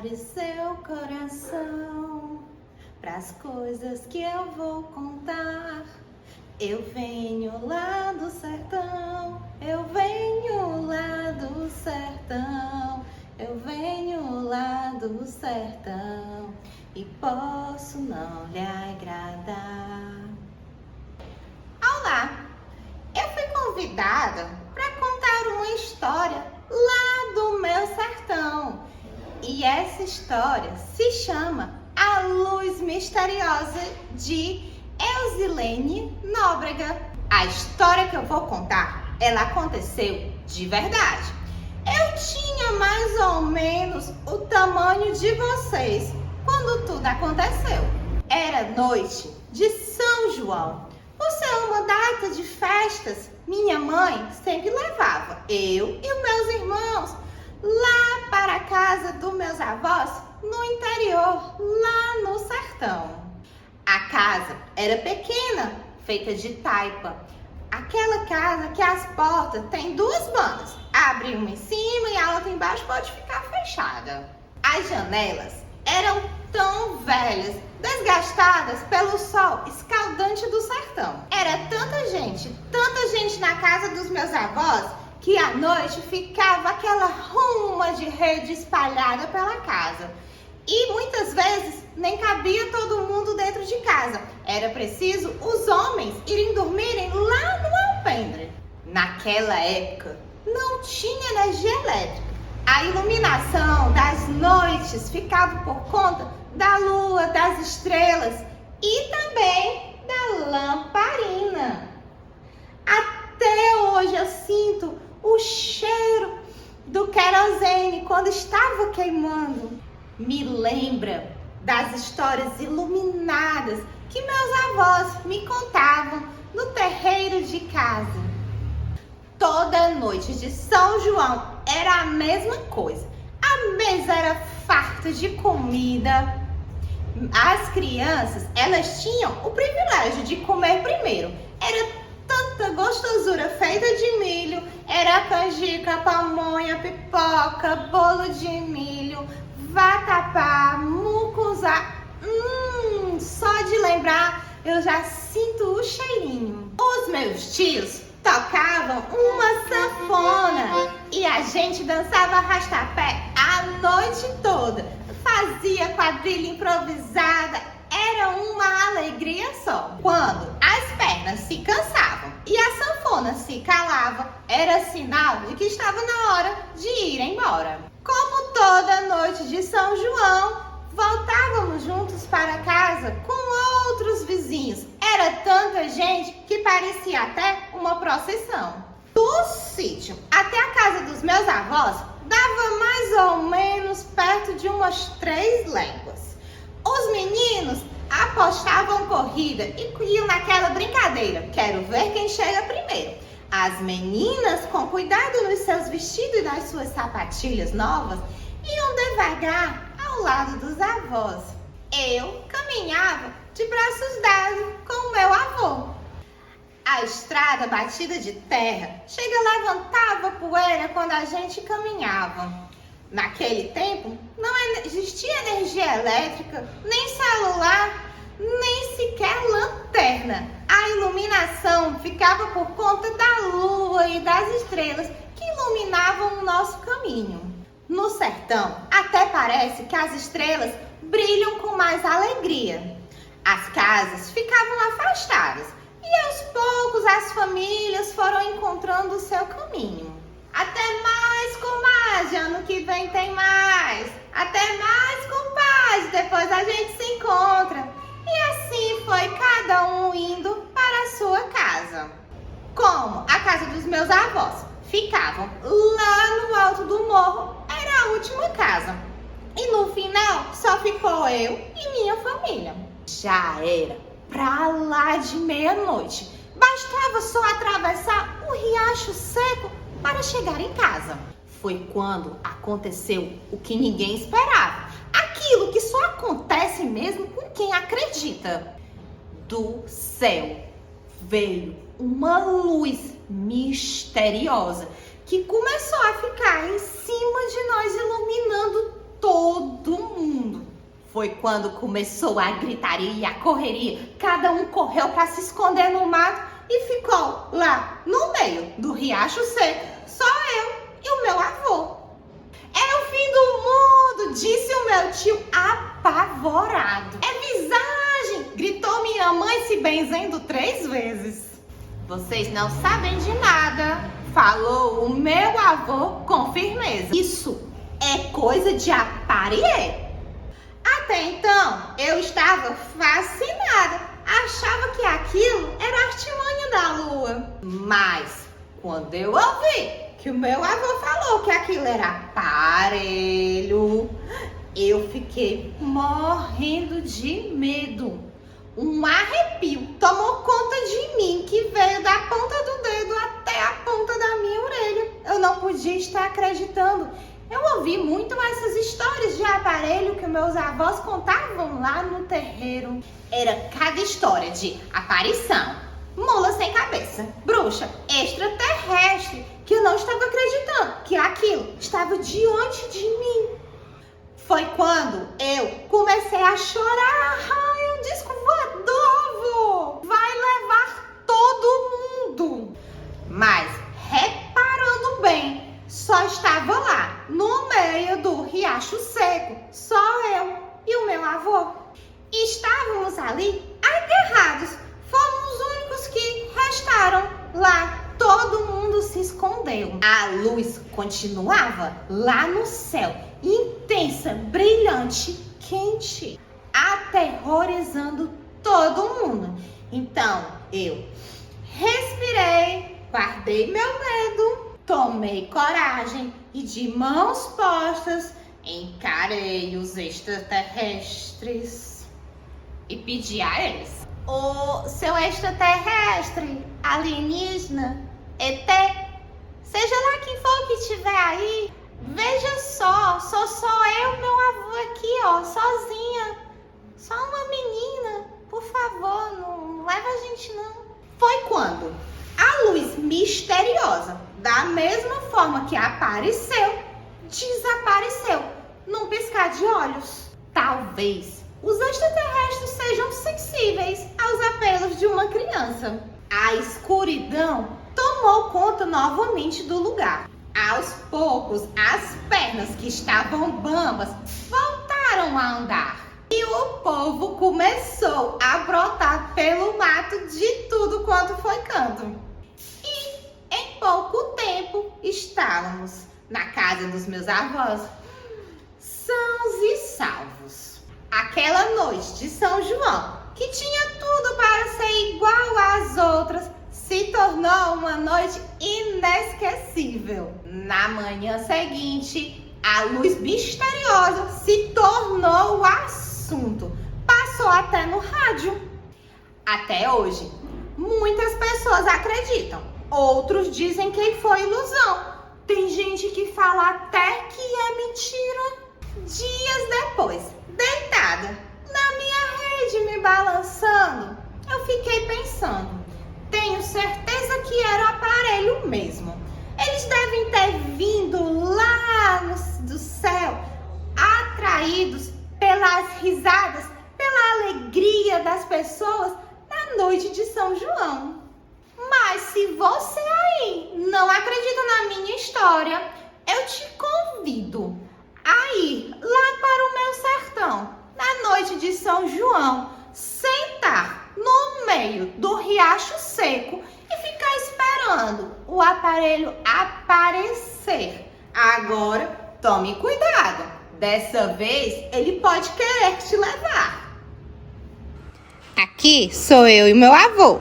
Abre seu coração pras coisas que eu vou contar. Eu venho lá do sertão, eu venho lá do sertão, eu venho lá do sertão e posso não lhe agradar. Olá, eu fui convidada para contar uma história lá do meu sertão. E essa história se chama A Luz Misteriosa de Elzilene Nóbrega. A história que eu vou contar, ela aconteceu de verdade. Eu tinha mais ou menos o tamanho de vocês quando tudo aconteceu. Era noite de São João. Por ser uma data de festas, minha mãe sempre levava eu e os meus irmãos lá para a casa dos meus avós no interior, lá no sertão. A casa era pequena, feita de taipa. Aquela casa que as portas têm duas bandas. Abre uma em cima e a outra embaixo pode ficar fechada. As janelas eram tão velhas, desgastadas pelo sol escaldante do sertão. Era tanta gente na casa dos meus avós, que à noite ficava aquela ruma de rede espalhada pela casa. E muitas vezes nem cabia todo mundo dentro de casa. Era preciso os homens irem dormirem lá no alpendre. Naquela época não tinha energia elétrica. A iluminação das noites ficava por conta da lua, das estrelas e também da lamparina. Até hoje eu sinto o cheiro do querosene quando estava queimando. Me lembra das histórias iluminadas que meus avós me contavam no terreiro de casa. Toda noite de São João era a mesma coisa. A mesa era farta de comida. As crianças, elas tinham o privilégio de comer primeiro. Era tanta gostosura feita de milho. Era canjica, pamonha, pipoca, bolo de milho, vatapá, mucuzá. Só de lembrar eu já sinto o cheirinho. Os meus tios tocavam uma sanfona e a gente dançava arrastapé a noite toda. Fazia quadrilha improvisada, era uma alegria só. Quando as pernas se cansavam e a sanfona se calava, era sinal de que estava na hora de ir embora. Como toda noite de São João, voltávamos juntos para casa com outros vizinhos. Era tanta gente que parecia até uma procissão. Do sítio até a casa dos meus avós, dava mais ou menos perto de umas 3 léguas. Os meninos apostavam corrida e iam naquela brincadeira. Quero ver quem chega primeiro. As meninas, com cuidado nos seus vestidos e nas suas sapatilhas novas, iam devagar ao lado dos avós. Eu caminhava de braços dados com o meu avô. A estrada batida de terra levantava poeira quando a gente caminhava. Naquele tempo não existia energia elétrica, nem celular, nem sequer lanterna. A iluminação ficava por conta da lua e das estrelas que iluminavam o nosso caminho. No sertão, até parece que as estrelas brilham com mais alegria. As casas ficavam afastadas e aos poucos as famílias foram encontrando o seu caminho. Até mais, comadre, ano que vem tem mais. Até mais, compadre, depois a gente se encontra. E assim foi cada um indo para a sua casa. Como a casa dos meus avós ficavam lá no alto do morro, era a última casa. E no final só ficou eu e minha família. Já era pra lá de meia-noite. Bastava só atravessar o riacho seco para chegar em casa. Foi quando aconteceu o que ninguém esperava. Aquilo que só acontece mesmo com quem acredita. Do céu veio uma luz misteriosa que começou a ficar em cima de nós, iluminando todo Foi quando começou a gritaria e a correria. Cada um correu para se esconder no mato e ficou lá no meio do riacho seco. Só eu e o meu avô. É o fim do mundo, disse o meu tio apavorado. É visagem, gritou minha mãe se benzendo 3 vezes. Vocês não sabem de nada, falou o meu avô com firmeza. Isso é coisa de aparelho. Até então, eu estava fascinada. Achava que aquilo era artimanha da lua. Mas, quando eu ouvi que o meu avô falou que aquilo era aparelho, eu fiquei morrendo de medo. Um arrepio tomou conta de mim, que veio da ponta do dedo até a ponta da minha orelha. Eu não podia estar acreditando. Eu ouvi muito essas histórias de aparelho que meus avós contavam lá no terreiro. Era cada história de aparição, mula sem cabeça, bruxa, extraterrestre, que eu não estava acreditando que aquilo estava diante de mim. Foi quando eu comecei a chorar. Ai, um disco voador, vô! Vai levar todo mundo. Mas, reparando bem, só estava lá, no meio do riacho seco, só eu e o meu avô. Estávamos ali aterrados. Fomos os únicos que restaram lá. Todo mundo se escondeu. A luz continuava lá no céu, intensa, brilhante, quente, aterrorizando todo mundo. Então eu respirei, guardei meu medo, tomei coragem e de mãos postas encarei os extraterrestres e pedi a eles: ô seu extraterrestre, alienígena, ET, seja lá quem for que estiver aí, veja só, sou só eu e meu avô aqui, ó, sozinha, só uma menina, por favor, não leva a gente não. Foi quando a luz misteriosa, da mesma forma que apareceu, desapareceu num piscar de olhos. Talvez os extraterrestres sejam sensíveis aos apelos de uma criança. A escuridão tomou conta novamente do lugar. Aos poucos, as pernas que estavam bambas voltaram a andar. E o povo começou a brotar pelo mato de tudo quanto foi canto. E em pouco tempo estávamos na casa dos meus avós, sãos e salvos. Aquela noite de São João, que tinha tudo para ser igual às outras, se tornou uma noite inesquecível. Na manhã seguinte, a luz misteriosa se tornou o assunto. Passou até no rádio. Até hoje, muitas pessoas acreditam. Outros dizem que foi ilusão. Tem gente que fala até que é mentira. Dias depois, deitada na minha rede, me balançando, eu fiquei pensando: tenho certeza que era aparelho mesmo. Eles devem ter vindo lá do céu, atraídos pelas risadas, pela alegria das pessoas na noite de São João. Mas se você aí não acredita na minha história, eu te convido a ir lá para o meu sertão, na noite de São João, sentar no meio do riacho seco e ficar esperando o aparelho aparecer. Agora, tome cuidado. Dessa vez, ele pode querer te levar. Aqui sou eu e meu avô.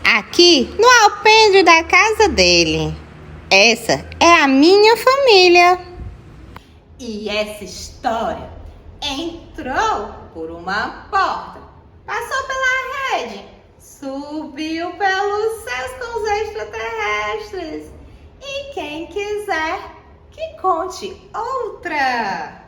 Aqui no alpendre da casa dele. Essa é a minha família. E essa história entrou por uma porta, passou pela rede, subiu pelos céus com os extraterrestres. E quem quiser que conte outra.